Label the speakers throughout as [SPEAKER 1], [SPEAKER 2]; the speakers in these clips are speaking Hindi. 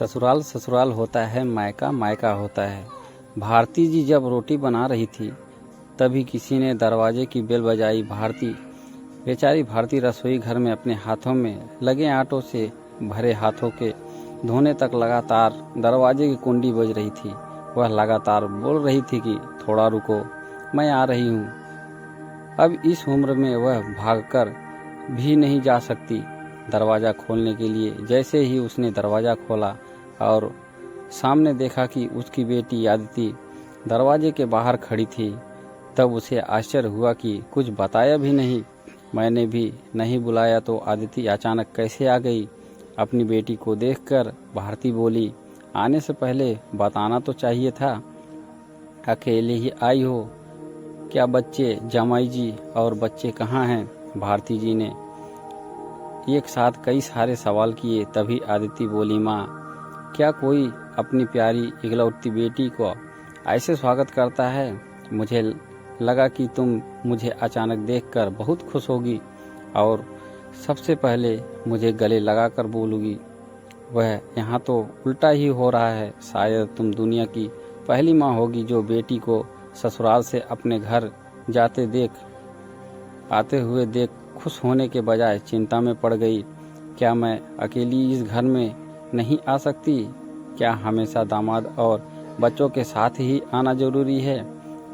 [SPEAKER 1] ससुराल ससुराल होता है, मायका मायका होता है। भारती जी जब रोटी बना रही थी तभी किसी ने दरवाजे की बेल बजाई। बेचारी भारती रसोई घर में अपने हाथों में लगे आटों से भरे हाथों के धोने तक लगातार दरवाजे की कुंडी बज रही थी। वह लगातार बोल रही थी कि थोड़ा रुको, मैं आ रही हूँ। अब इस उम्र में वह भागकर भी नहीं जा सकती दरवाज़ा खोलने के लिए। जैसे ही उसने दरवाज़ा खोला और सामने देखा कि उसकी बेटी आदिति दरवाजे के बाहर खड़ी थी, तब उसे आश्चर्य हुआ कि कुछ बताया भी नहीं। मैंने भी नहीं बुलाया तो आदिति अचानक कैसे आ गई? अपनी बेटी को देखकर भारती बोली, आने से पहले बताना तो चाहिए था। अकेले ही आई हो क्या? बच्चे, जमाई जी और बच्चे कहाँ हैं? भारती जी ने एक साथ कई सारे सवाल किए। तभी आदिति बोली, माँ, क्या कोई अपनी प्यारी इकलौती बेटी को ऐसे स्वागत करता है? मुझे लगा कि तुम मुझे अचानक देखकर बहुत खुश होगी और सबसे पहले मुझे गले लगाकर बोलोगी। वह यहाँ तो उल्टा ही हो रहा है। शायद तुम दुनिया की पहली माँ होगी जो बेटी को ससुराल से अपने घर आते हुए देख खुश होने के बजाय चिंता में पड़ गई। क्या मैं अकेली इस घर में नहीं आ सकती? क्या हमेशा दामाद और बच्चों के साथ ही आना जरूरी है?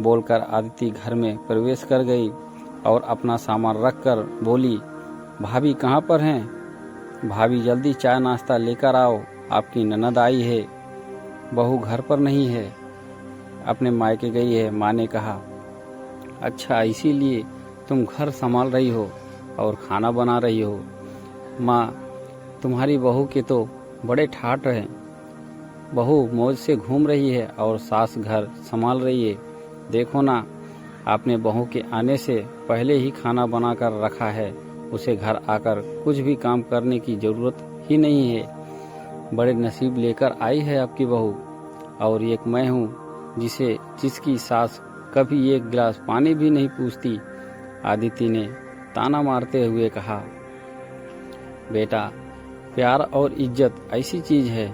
[SPEAKER 1] बोलकर आदिति घर में प्रवेश कर गई और अपना सामान रखकर बोली, भाभी कहाँ पर हैं? भाभी जल्दी चाय नाश्ता लेकर आओ, आपकी ननद आई है। बहू घर पर नहीं है, अपने मायके गई है, माँ ने कहा। अच्छा, इसीलिए तुम घर संभाल रही हो और खाना बना रही हो। माँ, तुम्हारी बहू के तो बड़े ठाठ हैं। बहू मौज से घूम रही है और सास घर संभाल रही है। देखो ना, आपने बहू के आने से पहले ही खाना बनाकर रखा है। उसे घर आकर कुछ भी काम करने की जरूरत ही नहीं है। बड़े नसीब लेकर आई है आपकी बहू। और एक मैं हूँ जिसकी सास कभी एक गिलास पानी भी नहीं पूछती। आदिति ने ताना मारते हुए कहा, बेटा, प्यार और इज्जत ऐसी चीज है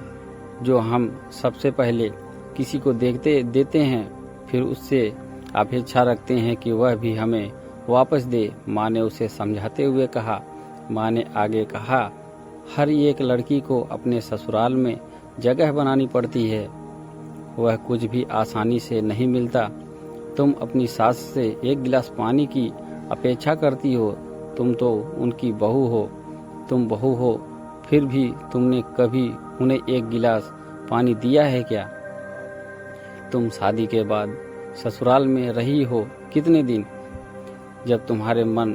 [SPEAKER 1] जो हम सबसे पहले किसी को देते हैं, फिर उससे अपेक्षा रखते हैं कि वह भी हमें वापस दे। माँ ने उसे समझाते हुए कहा। माँ ने आगे कहा, हर एक लड़की को अपने ससुराल में जगह बनानी पड़ती है। वह कुछ भी आसानी से नहीं मिलता। तुम अपनी सास से एक गिलास पानी की अपेक्षा करती हो। तुम तो उनकी बहू हो। तुम बहू हो, फिर भी तुमने कभी उन्हें एक गिलास पानी दिया है क्या? तुम शादी के बाद ससुराल में रही हो कितने दिन? जब तुम्हारे मन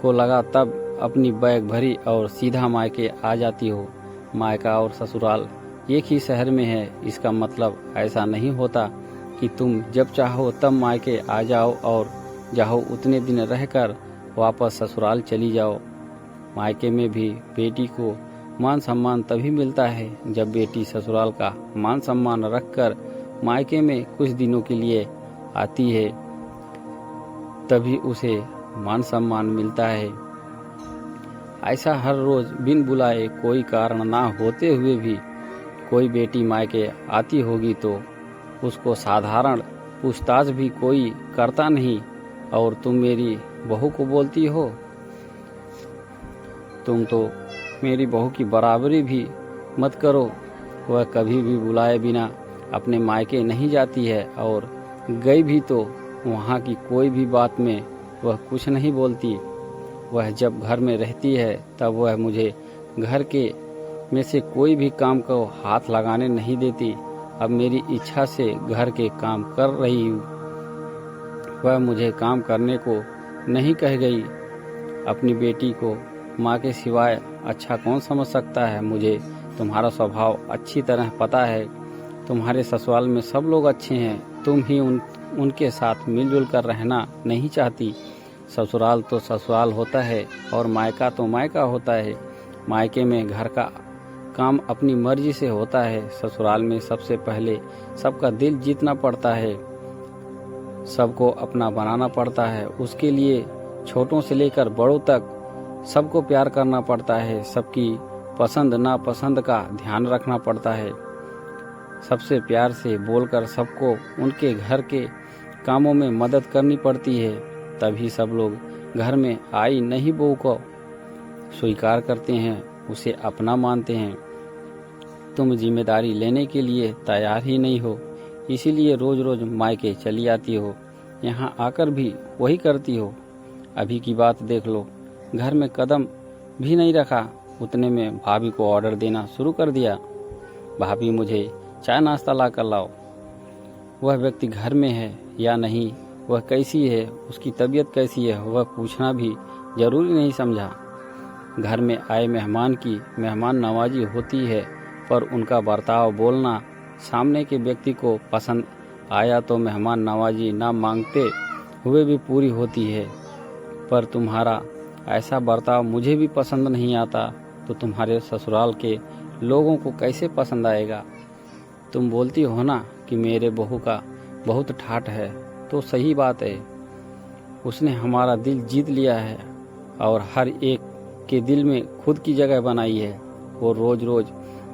[SPEAKER 1] को लगा तब अपनी बैग भरी और सीधा मायके आ जाती हो। मायका और ससुराल एक ही शहर में है। इसका मतलब ऐसा नहीं होता कि तुम जब चाहो तब मायके आ जाओ और चाहो उतने दिन रहकर वापस ससुराल चली जाओ। मायके में भी बेटी को मान सम्मान तभी मिलता है जब बेटी ससुराल का मान सम्मान रखकर मायके में कुछ दिनों के लिए आती है, तभी उसे मान सम्मान मिलता है। ऐसा हर रोज बिन बुलाए कोई कारण ना होते हुए भी कोई बेटी मायके आती होगी तो उसको साधारण पूछताछ भी कोई करता नहीं। और तुम मेरी बहू को बोलती हो, तुम तो मेरी बहू की बराबरी भी मत करो। वह कभी भी बुलाए बिना अपने मायके नहीं जाती है और गई भी तो वहाँ की कोई भी बात में वह कुछ नहीं बोलती। वह जब घर में रहती है तब वह मुझे घर के में से कोई भी काम को हाथ लगाने नहीं देती। अब मेरी इच्छा से घर के काम कर रही हूँ। वह मुझे काम करने को नहीं कह गई। अपनी बेटी को माँ के सिवाय अच्छा कौन समझ सकता है? मुझे तुम्हारा स्वभाव अच्छी तरह पता है। तुम्हारे ससुराल में सब लोग अच्छे हैं। तुम ही उनके साथ मिलजुल कर रहना नहीं चाहती। ससुराल तो ससुराल होता है और मायका तो मायका होता है। मायके में घर का काम अपनी मर्जी से होता है। ससुराल में सबसे पहले सबका दिल जीतना पड़ता है, सबको अपना बनाना पड़ता है। उसके लिए छोटों से लेकर बड़ों तक सबको प्यार करना पड़ता है, सबकी पसंद नापसंद का ध्यान रखना पड़ता है। सबसे प्यार से बोलकर सबको उनके घर के कामों में मदद करनी पड़ती है, तभी सब लोग घर में आई नई बहू को स्वीकार करते हैं, उसे अपना मानते हैं। तुम जिम्मेदारी लेने के लिए तैयार ही नहीं हो, इसीलिए रोज रोज मायके चली आती हो। यहाँ आकर भी वही करती हो। अभी की बात देख लो, घर में कदम भी नहीं रखा, उतने में भाभी को ऑर्डर देना शुरू कर दिया। भाभी मुझे चाय नाश्ता ला कर लाओ। वह व्यक्ति घर में है या नहीं, वह कैसी है, उसकी तबीयत कैसी है, वह पूछना भी जरूरी नहीं समझा। घर में आए मेहमान की मेहमान नवाजी होती है, पर उनका बर्ताव बोलना सामने के व्यक्ति को पसंद आया तो मेहमान नवाजी ना मांगते हुए भी पूरी होती है। पर तुम्हारा ऐसा बर्ताव मुझे भी पसंद नहीं आता, तो तुम्हारे ससुराल के लोगों को कैसे पसंद आएगा। तुम बोलती हो ना कि मेरे बहू का बहुत ठाठ है, तो सही बात है। उसने हमारा दिल जीत लिया है और हर एक के दिल में खुद की जगह बनाई है। वो रोज रोज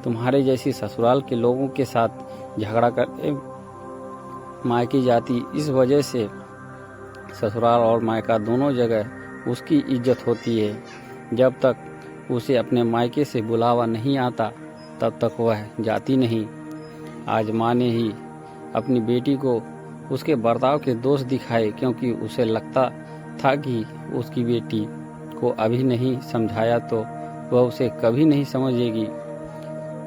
[SPEAKER 1] तुम्हारे जैसी ससुराल के लोगों के साथ झगड़ा करके मायके जाती, इस वजह से ससुराल और मायका दोनों जगह उसकी इज्जत होती है। जब तक उसे अपने मायके से बुलावा नहीं आता, तब तक वह जाती नहीं। आज माँ ने ही अपनी बेटी को उसके बर्ताव के दोष दिखाए, क्योंकि उसे लगता था कि उसकी बेटी को अभी नहीं समझाया तो वह उसे कभी नहीं समझेगी।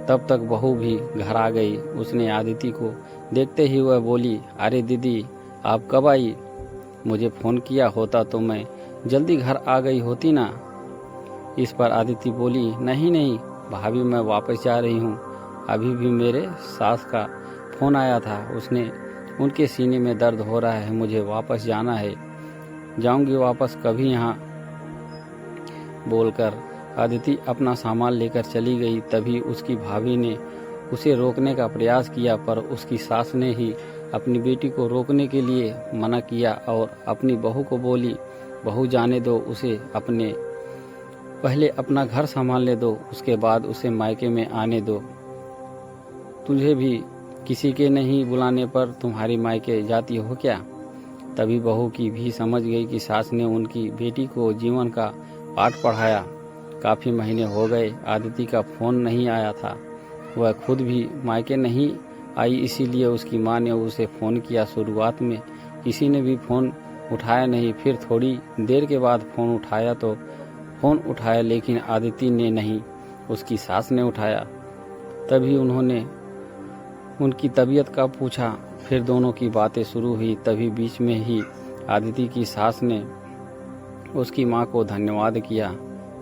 [SPEAKER 1] तब तक बहू भी घर आ गई। उसने आदिति को देखते ही वह बोली, अरे दीदी आप कब आई? मुझे फ़ोन किया होता तो मैं जल्दी घर आ गई होती ना। इस पर आदिति बोली, नहीं नहीं भाभी, मैं वापस जा रही हूँ। अभी भी मेरे सास का फ़ोन आया था, उनके सीने में दर्द हो रहा है, मुझे वापस जाना है, जाऊंगी वापस कभी यहाँ। बोलकर आदिति अपना सामान लेकर चली गई। तभी उसकी भाभी ने उसे रोकने का प्रयास किया, पर उसकी सास ने ही अपनी बेटी को रोकने के लिए मना किया और अपनी बहू को बोली, बहू जाने दो उसे, पहले अपना घर संभालने दो, उसके बाद उसे मायके में आने दो। तुझे भी किसी के नहीं बुलाने पर तुम्हारी मायके जाती हो क्या? तभी बहू की भी समझ गई कि सास ने उनकी बेटी को जीवन का पाठ पढ़ाया। काफ़ी महीने हो गए आदिति का फ़ोन नहीं आया था। वह खुद भी मायके नहीं आई, इसीलिए उसकी माँ ने उसे फ़ोन किया। शुरुआत में किसी ने भी फ़ोन उठाया नहीं, फिर थोड़ी देर के बाद फ़ोन उठाया, लेकिन आदिति ने नहीं, उसकी सास ने उठाया। तभी उन्होंने उनकी तबीयत का पूछा, फिर दोनों की बातें शुरू हुई। तभी बीच में ही आदिति की सास ने उसकी माँ को धन्यवाद किया।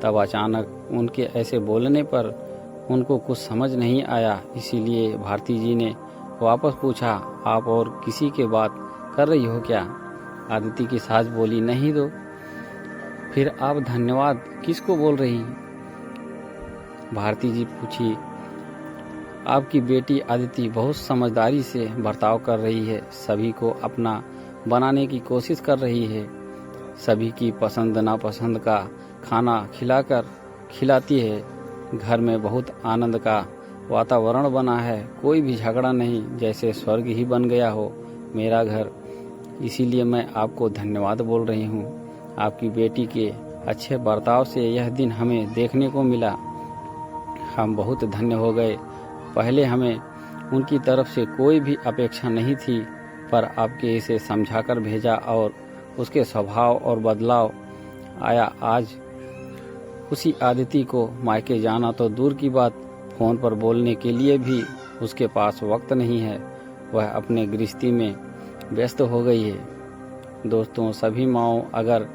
[SPEAKER 1] तब अचानक उनके ऐसे बोलने पर उनको कुछ समझ नहीं आया, इसीलिए भारती जी ने वापस पूछा, आप और किसी के बात कर रही हो क्या? आदिति की सास बोली, नहीं तो फिर आप धन्यवाद किसको बोल रही? भारती जी पूछी, आपकी बेटी आदिति बहुत समझदारी से बर्ताव कर रही है, सभी को अपना बनाने की कोशिश कर रही है, सभी की पसंद नापसंद का खाना खिलाती है। घर में बहुत आनंद का वातावरण बना है, कोई भी झगड़ा नहीं, जैसे स्वर्ग ही बन गया हो मेरा घर। इसीलिए मैं आपको धन्यवाद बोल रही हूँ। आपकी बेटी के अच्छे बर्ताव से यह दिन हमें देखने को मिला। हम बहुत धन्य हो गए। पहले हमें उनकी तरफ से कोई भी अपेक्षा नहीं थी, पर आपके इसे समझाकर भेजा और उसके स्वभाव और बदलाव आया। आज उसी आदिति को मायके जाना तो दूर की बात, फ़ोन पर बोलने के लिए भी उसके पास वक्त नहीं है। वह अपने गृहस्थी में व्यस्त हो गई है। दोस्तों, सभी माँओं अगर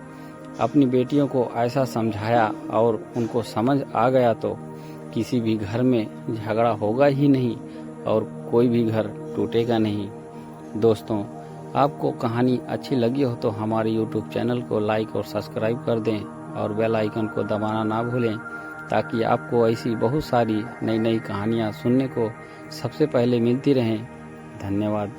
[SPEAKER 1] अपनी बेटियों को ऐसा समझाया और उनको समझ आ गया तो किसी भी घर में झगड़ा होगा ही नहीं और कोई भी घर टूटेगा नहीं। दोस्तों, आपको कहानी अच्छी लगी हो तो हमारे YouTube चैनल को लाइक और सब्सक्राइब कर दें और बेल आइकन को दबाना ना भूलें, ताकि आपको ऐसी बहुत सारी नई नई कहानियाँ सुनने को सबसे पहले मिलती रहें। धन्यवाद।